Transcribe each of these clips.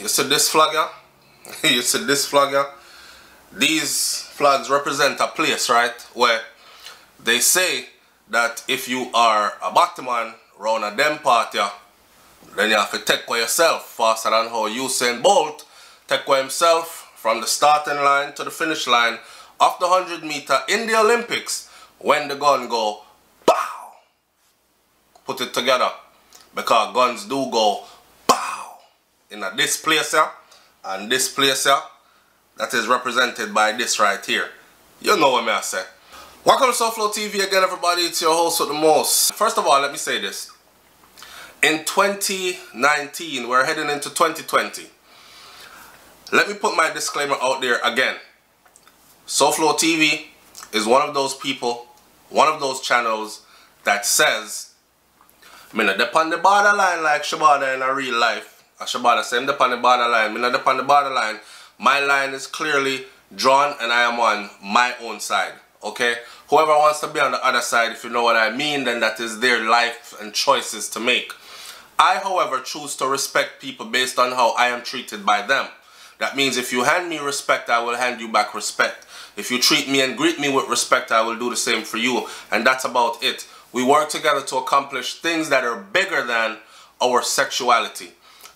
You see this flag here? You see this flag here? These flags represent a place, right, where they say that if you are a Batman round a them party, then you have to take away yourself faster than how Usain Bolt take away himself from the starting line to the finish line of the 100-meter in the Olympics when the gun go bow. Put it together, because guns do go bow in this place here and this place here that is represented by this right here. You know what I say. Welcome to SouFLoTV again, everybody. It's your host with the most. First of all, let me say this. In 2019, we're heading into 2020. Let me put my disclaimer out there again. SouFLoTV is one of those people, one of those channels that says, me not dep on the borderline like Shabada in a real life. Shabada say, I'm dep on the borderline. Me not dep on the borderline. My line is clearly drawn and I am on my own side. Okay? Whoever wants to be on the other side, if you know what I mean, then that is their life and choices to make. I, however, choose to respect people based on how I am treated by them. That means if you hand me respect, I will hand you back respect. If you treat me and greet me with respect, I will do the same for you. And that's about it. We work together to accomplish things that are bigger than our sexuality.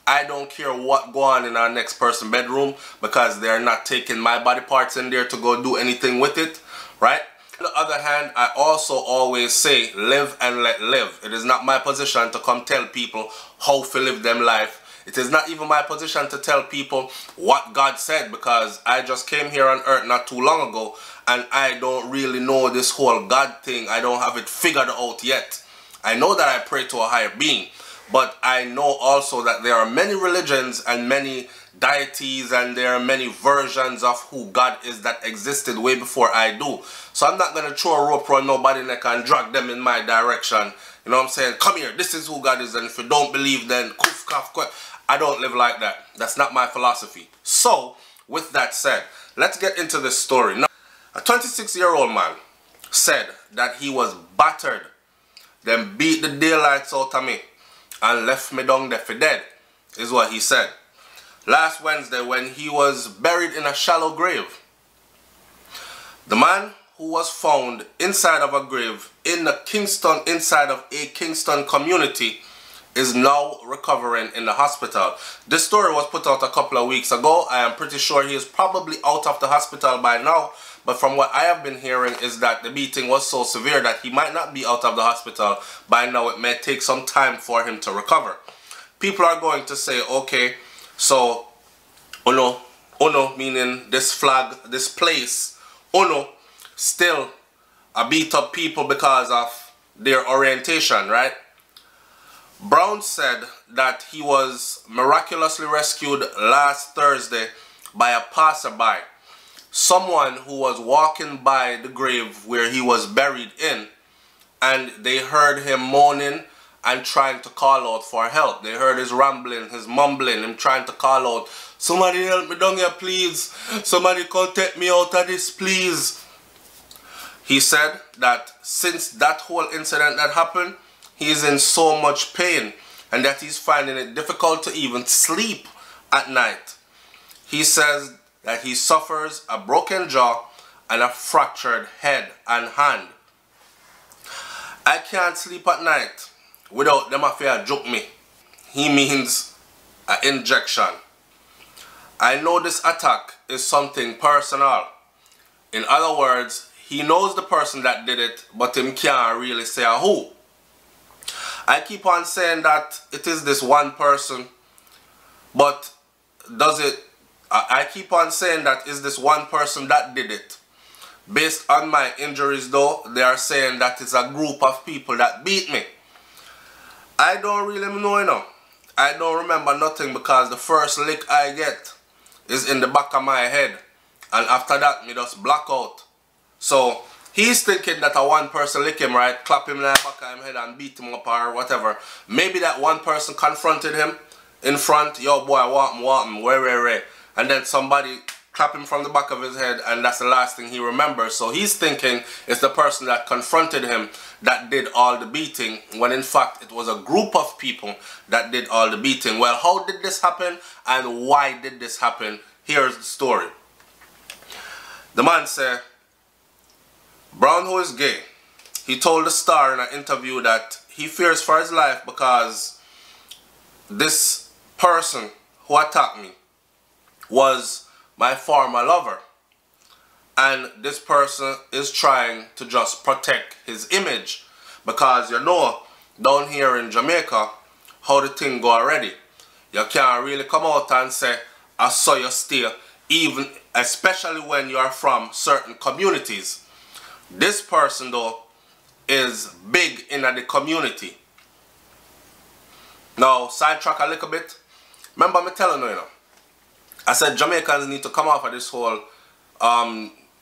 I don't care what go on in our next person's bedroom because they're not taking my body parts in there to go do anything with it, right? On the other hand, I also always say, live and let live. It is not my position to come tell people how to live them life. It is not even my position to tell people what God said, because I just came here on earth not too long ago and I don't really know this whole God thing. I don't have it figured out yet. I know that I pray to a higher being, but I know also that there are many religions and many deities and there are many versions of who God is that existed way before I do. So I'm not going to throw a rope around nobody's neck and drag them in my direction. You know what I'm saying? Come here, this is who God is, and if you don't believe, then kuf, kaf, kuf. I don't live like that. That's not my philosophy. So, with that said, let's get into this story. Now, a 26-year-old man said that he was battered, then beat the daylights out of me and left me down there for dead, is what he said. Last Wednesday when he was buried in a shallow grave. The man who was found inside of a grave in the Kingston, inside of a Kingston community, is now recovering in the hospital. This story was put out a couple of weeks ago. I am pretty sure he is probably out of the hospital by now, but from what I have been hearing is that the beating was so severe that he might not be out of the hospital by now. It may take some time for him to recover. People are going to say, okay, so Uno meaning this flag, this place, Uno still beat up people because of their orientation, right? Brown said that he was miraculously rescued last Thursday by a passerby, someone who was walking by the grave where he was buried in, and they heard him moaning and trying to call out for help. They heard his rambling, his mumbling, him trying to call out, somebody help me down here please, somebody come take me out of this please. He said that since that whole incident that happened, he is in so much pain and that he's finding it difficult to even sleep at night. He says that he suffers a broken jaw and a fractured head and hand. I can't sleep at night without them affair joke me. He means an injection. I know this attack is something personal. In other words, he knows the person that did it, but him can't really say who. I keep on saying that it is this one person, but does it, I keep on saying that is this one person that did it. Based on my injuries though, they are saying that it's a group of people that beat me. I don't really know, you know. I don't remember nothing because the first lick I get is in the back of my head. And after that, me just black out. So, he's thinking that a one person lick him, right? Clap him in the back of his head and beat him up or whatever. Maybe that one person confronted him in front. Yo boy, I want him, where. And then somebody clap him from the back of his head, and that's the last thing he remembers. So he's thinking it's the person that confronted him that did all the beating, when in fact it was a group of people that did all the beating. Well, how did this happen and why did this happen? Here's the story. The man said, Brown, who is gay, he told the Star in an interview that he fears for his life because this person who attacked me was my former lover, and this person is trying to just protect his image, because you know down here in Jamaica how the thing go already. You can't really come out and say I saw you stay, even especially when you are from certain communities. This person though is big in the community. Now sidetrack a little bit. Remember me telling you, I said Jamaicans need to come off of this whole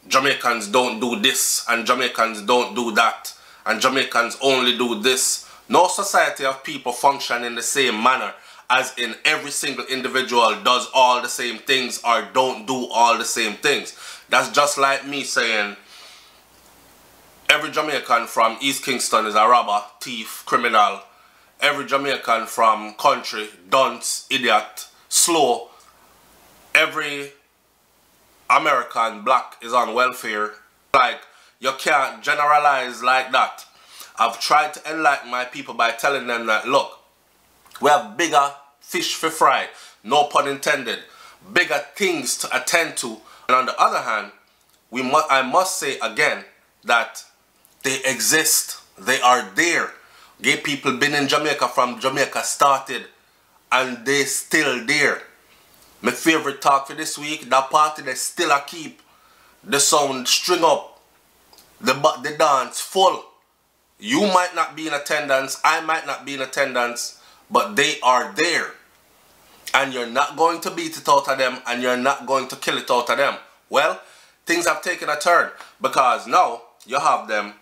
Jamaicans don't do this and Jamaicans don't do that and Jamaicans only do this. No society of people function in the same manner, as in every single individual does all the same things or don't do all the same things. That's just like me saying every Jamaican from East Kingston is a robber, thief, criminal. Every Jamaican from country, dunce, idiot, slow. Every American black is on welfare. Like, you can't generalize like that. I've tried to enlighten my people by telling them that, look, we have bigger fish for fry, no pun intended, bigger things to attend to. And on the other hand, I must say again that they exist. They are there. Gay people been in Jamaica from Jamaica started, and they still there. My favorite talk for this week, that party they still a keep. The sound string up, the dance full. You might not be in attendance, I might not be in attendance, but they are there. And you're not going to beat it out of them, and you're not going to kill it out of them. Well, things have taken a turn, because now you have them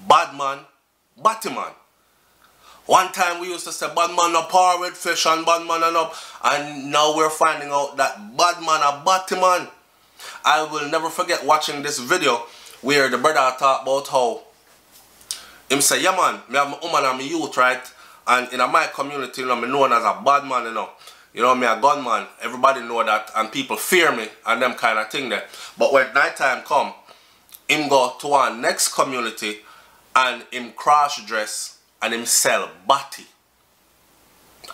bad man, batty man. One time we used to say bad man a par with fish and bad man and up, and now we're finding out that bad man a batty man. I will never forget watching this video where the brother talk about how him say, yeah man, me have my woman and my youth, right? And in my community, you know, me known as a bad man, you know. You know, me a gunman, everybody know that, and people fear me and them kind of thing there. But when night time come, him go to our next community and him cross dress and him sell batty.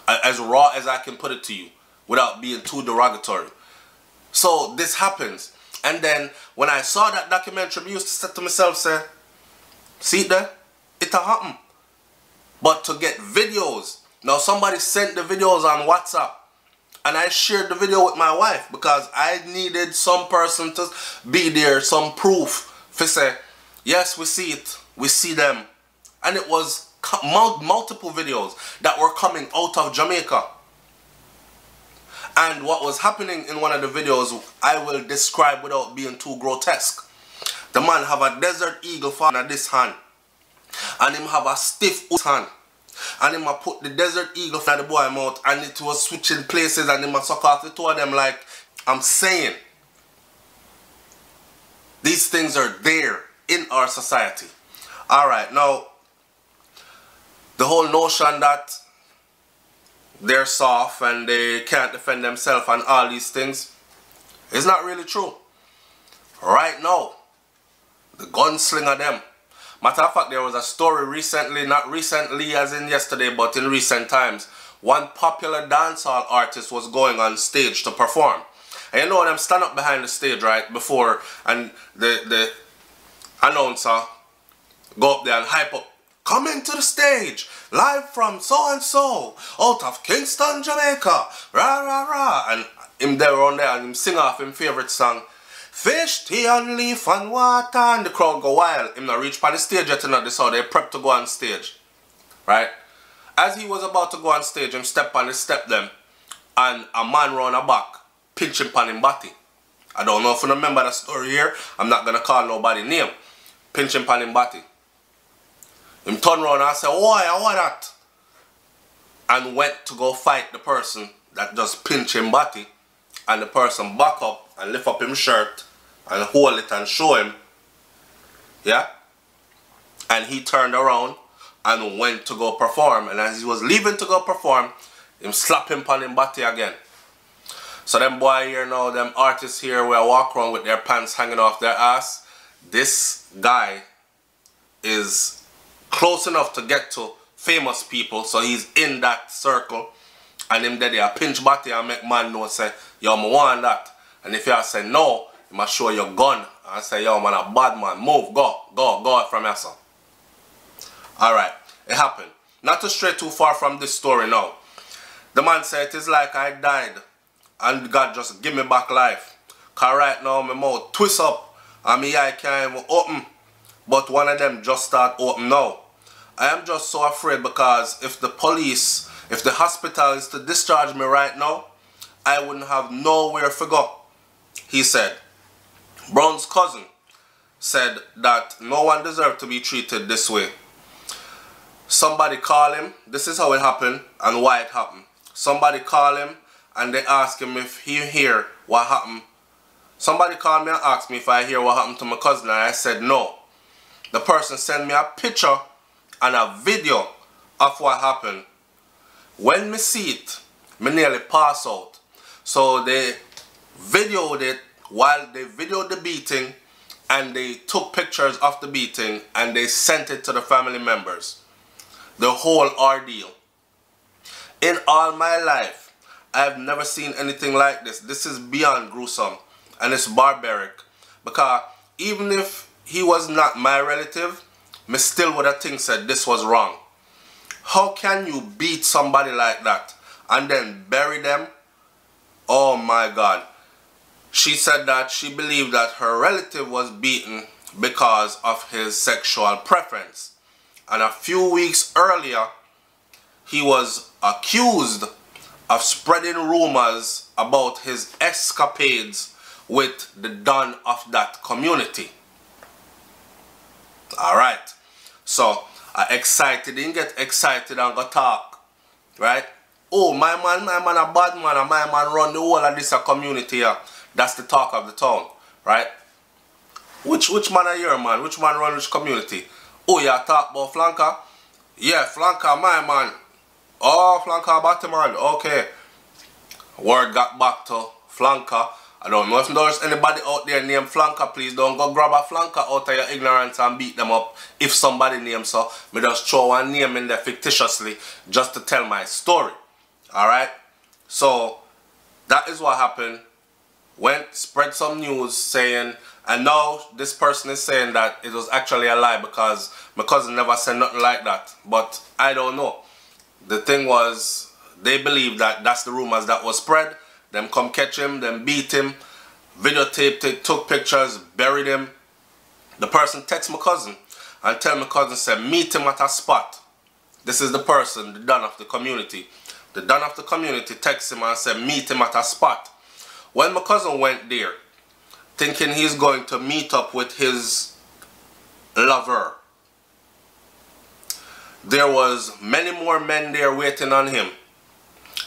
As raw as I can put it to you, without being too derogatory. So this happens. And then when I saw that documentary, I used to say to myself, say, see there? It'll happen. But to get videos, now somebody sent the videos on WhatsApp, and I shared the video with my wife because I needed some person to be there, some proof to say, yes, we see it, we see them. And it was multiple videos that were coming out of Jamaica. And what was happening in one of the videos, I will describe without being too grotesque. The man have a desert eagle fan in this hand, and him have a stiff hand, and him a put the desert eagle in the boy mouth, and it was switching places, and him a suck off the two of them. Like I'm saying, these things are there in our society. Alright, now the whole notion that they're soft and they can't defend themselves and all these things is not really true. Right now, the gunslinger them. Matter of fact, there was a story recently, not recently as in yesterday, but in recent times. One popular dancehall artist was going on stage to perform. And you know them stand up behind the stage right before, and the announcer go up there and hype up. Coming to the stage, live from so-and-so, out of Kingston, Jamaica, rah, rah, rah. And him there on there and him sing off him favorite song, Fish, tea and leaf and water, and the crowd go wild. Him not reach by the stage yet, and this how they prep to go on stage. Right? As he was about to go on stage, him step on the step them, and a man round the back, pinch him pan him body. I don't know if you remember the story here, I'm not gonna call nobody name. Pinch him pan him body. Him turn around and say, why, I want that? And went to go fight the person that just pinched him body. and the person back up and lift up his shirt and hold it and show him, yeah, and he turned around and went to go perform, and as he was leaving to go perform, him slap him on him body again. So them boy here now, them artists here will walk around with their pants hanging off their ass. This guy is close enough to get to famous people, so he's in that circle, and him there a pinch body and make man know say, yo, I want that. And if you say no, he must show your gun and say, yo man, a bad man, move, go from here, son. Alright, it happened. Not to stray too far from this story now. The man said, it is like I died and God just give me back life. Cause right now my mouth twist up and my eye can't even open. But one of them just start open now. I am just so afraid because if the police, if the hospital is to discharge me right now, I wouldn't have nowhere to go. He said. Brown's cousin said that no one deserved to be treated this way. Somebody called him, this is how it happened and why it happened. Somebody called him and they asked him if he hear what happened. Somebody called me and asked me if I hear what happened to my cousin, and I said no. The person sent me a picture and a video of what happened. When me see it, me nearly pass out. So they videoed it while they videoed the beating, and they took pictures of the beating and they sent it to the family members. The whole ordeal. In all my life, I have never seen anything like this. This is beyond gruesome and it's barbaric. Because even if he was not my relative, me still would have think said this was wrong. How can you beat somebody like that and then bury them? Oh my God. She said that she believed that her relative was beaten because of his sexual preference. And a few weeks earlier, he was accused of spreading rumors about his escapades with the don of that community. Alright, so I didn't get excited and go talk, right? Oh, my man a bad man, and my man run the whole of this community here. That's the talk of the town, right? Which man are your man? Which man run which community? Oh, you talk about Flanker? Yeah, Flanker, my man. Oh, Flanker Batman, okay. Word got back to Flanker. I don't know if there's anybody out there named Flanker. Please don't go grab a Flanker out of your ignorance and beat them up. If somebody names so, me just throw one name in there fictitiously just to tell my story. Alright? So, that is what happened. Went, spread some news saying, and now this person is saying that it was actually a lie because my cousin never said nothing like that. But I don't know. The thing was, they believe that that's the rumors that was spread. Them come catch him, them beat him, videotaped it, took pictures, buried him. The person texts my cousin and tell my cousin, said, meet him at a spot. This is the person, the don of the community. The don of the community texts him and said, meet him at a spot. When my cousin went there, thinking he's going to meet up with his lover, there was many more men there waiting on him.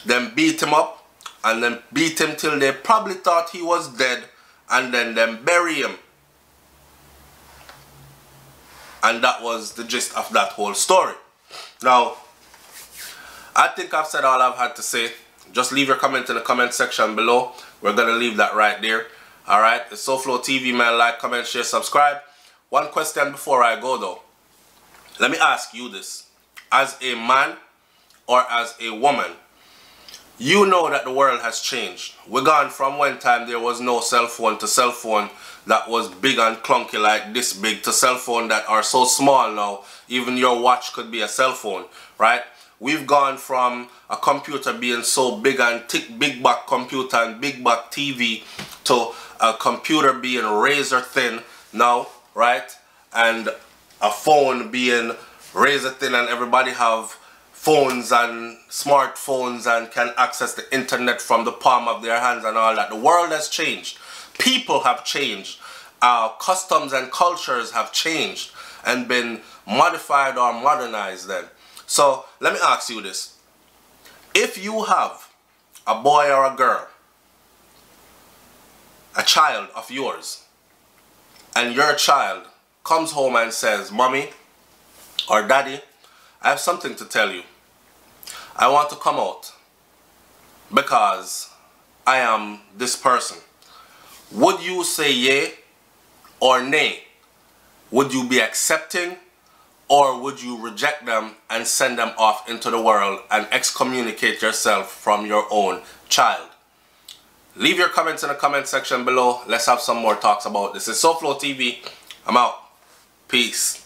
Them beat him up and then beat him till they probably thought he was dead, and then them bury him. And that was the gist of that whole story. Now, I think I've said all I've had to say. Just leave your comment in the comment section below. We're going to leave that right there. Alright, it's SouFLoTV, man. Like, comment, share, subscribe. One question before I go though. Let me ask you this. As a man or as a woman, you know that the world has changed. We're gone from one time there was no cell phone to cell phone that was big and clunky like this big to cell phone that are so small now. Even your watch could be a cell phone, right? We've gone from a computer being so big and thick, big back computer and big back TV, to a computer being razor thin now, right? And a phone being razor thin, and everybody have phones and smartphones and can access the internet from the palm of their hands and all that. The world has changed. People have changed. Our customs and cultures have changed and been modified or modernized then. So let me ask you this. If you have a boy or a girl a child of yours, and your child comes home and says, "Mommy or Daddy, I have something to tell you. I want to come out because I am this person," would you say yay or nay? Would you be accepting, or would you reject them and send them off into the world and excommunicate yourself from your own child? Leave your comments in the comment section below. Let's have some more talks about this. It's SouFLoTV. I'm out. Peace.